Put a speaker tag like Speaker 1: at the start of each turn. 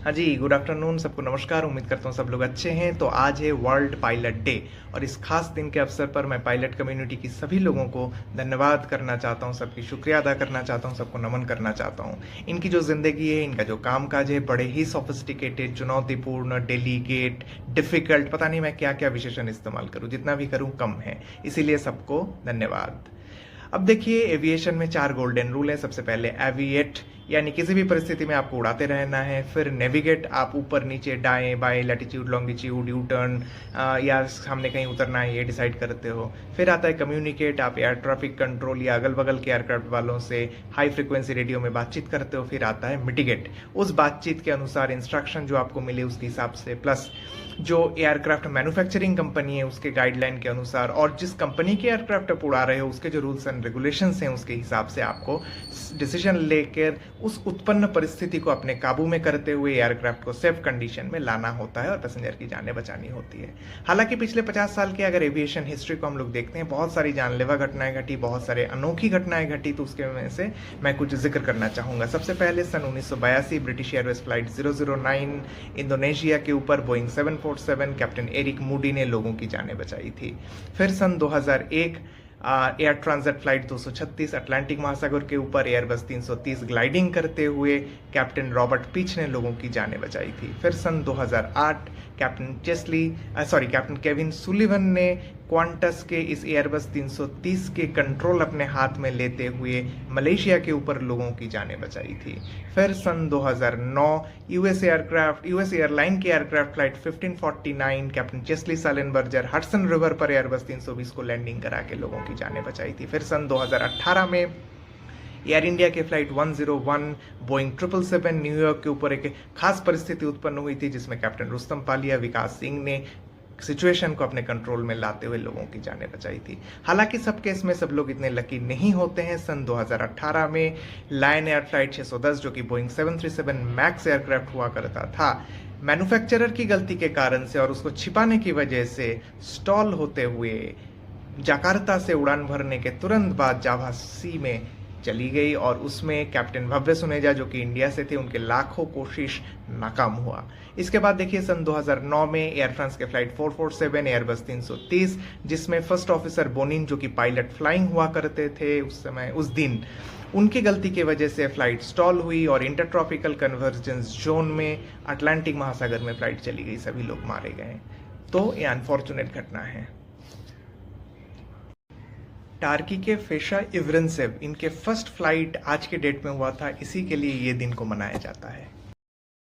Speaker 1: हाँ जी, good afternoon सबको नमस्कार। उम्मीद करता हूँ सब लोग अच्छे हैं। तो आज है वर्ल्ड पायलट डे और इस खास दिन के अवसर पर मैं पायलट कम्युनिटी की सभी लोगों को धन्यवाद करना चाहता हूँ, सबकी शुक्रिया अदा करना चाहता हूँ, सबको नमन करना चाहता हूँ। इनकी जो ज़िंदगी है, इनका जो कामकाज है, बड़े ही सोफिस्टिकेटेड, चुनौतीपूर्ण, डेलीगेट, डिफ़िकल्ट, पता नहीं मैं क्या-क्या विशेषण इस्तेमाल करूँ, जितना भी करूँ कम है। इसीलिए सबको धन्यवाद। अब देखिए, एविएशन में 4 गोल्डन रूल है। सबसे पहले एविएट, यानी किसी भी परिस्थिति में आपको उड़ाते रहना है। फिर नेविगेट, आप ऊपर नीचे दाएं बाएं, लैटिट्यूड लॉन्गिट्यूड, यू टर्न या सामने कहीं उतरना है ये डिसाइड करते हो। फिर आता है कम्युनिकेट, आप एयर ट्रैफिक कंट्रोल या अगल बगल के एयरक्राफ्ट वालों से हाई फ्रिक्वेंसी रेडियो में बातचीत करते हो। फिर आता है मिटिगेट, उस बातचीत के अनुसार इंस्ट्रक्शन जो आपको मिले उसके हिसाब से, प्लस जो एयरक्राफ्ट मैन्युफैक्चरिंग कंपनी है उसके गाइडलाइन के अनुसार, और जिस कंपनी के एयरक्राफ्ट आप उड़ा रहे हो उसके जो रूल्स एंड रेगुलेशंस हैं उसके हिसाब से आपको डिसीजन लेकर उस उत्पन्न परिस्थिति को अपने काबू में करते हुए एयरक्राफ्ट को सेफ कंडीशन में लाना होता है और पैसेंजर की जानें बचानी होती है। हालांकि पिछले 50 साल के अगर एविएशन हिस्ट्री को हम लोग देखते हैं, बहुत सारी जानलेवा घटनाएं घटी, बहुत सारे अनोखी घटनाएं घटी। तो उसके में से मैं कुछ जिक्र करना चाहूँगा। सबसे पहले सन 1982 ब्रिटिश एयरवेज फ्लाइट 009 इंडोनेशिया के ऊपर बोइंग 747 कैप्टन एरिक मूडी ने लोगों की जानें बचाई थी। फिर सन 2001 एयर ट्रांजिट फ्लाइट 236 अटलांटिक महासागर के ऊपर एयरबस 330 ग्लाइडिंग करते हुए कैप्टन रॉबर्ट पीच ने लोगों की जानें बचाई थी। फिर सन 2008 कैप्टन केविन सुलिवन ने क्वांटस के इस एयरबस 330 के कंट्रोल अपने हाथ में लेते हुए मलेशिया के ऊपर लोगों की जानें बचाई थी। फिर सन 2009 यूएस एयरलाइन की aircraft flight 1549 captain Chesley Sullenberger Hudson river पर एयरबस 320 को लैंडिंग करा के लोगों की जानें बचाई थी। फिर सन 2018 में एयर इंडिया के फ्लाइट 101 बोइंग 777 न्यूयॉर्क के ऊपर एक खास परिस्थिति उत्पन्न हुई थी जिसमें कैप्टन रुस्तम पालिया विकास सिंह ने सिचुएशन को अपने कंट्रोल में लाते हुए लोगों की जानें बचाई थी। हालांकि सब केस में सब लोग इतने लकी नहीं होते हैं। सन 2018 में लायन एयर फ्लाइट 610 जो कि बोइंग 737 मैक्स एयरक्राफ्ट हुआ करता था, मैन्युफैक्चरर की गलती के कारण से और उसको छिपाने की वजह से स्टॉल होते हुए जकार्ता से उड़ान भरने के तुरंत बाद जावा सी में चली गई और उसमें कैप्टन भव्य सुनेजा जो कि इंडिया से थे, उनके लाखों कोशिश नाकाम हुआ। इसके बाद देखिए सन 2009 में एयर फ्रांस के फ्लाइट 447 एयरबस 330 जिसमें फर्स्ट ऑफिसर बोनिन जो कि पायलट फ्लाइंग हुआ करते थे उस दिन, उनकी गलती की वजह से फ्लाइट स्टॉल हुई और इंटरट्रॉपिकल कन्वर्जेंस जोन में अटलांटिक महासागर में फ्लाइट चली गई, सभी लोग मारे गए। तो ये अनफॉर्चुनेट घटना है। टार्की के फेशा इवरेंसेव, इनके फर्स्ट फ्लाइट आज के डेट में हुआ था, इसी के लिए ये दिन को मनाया जाता है।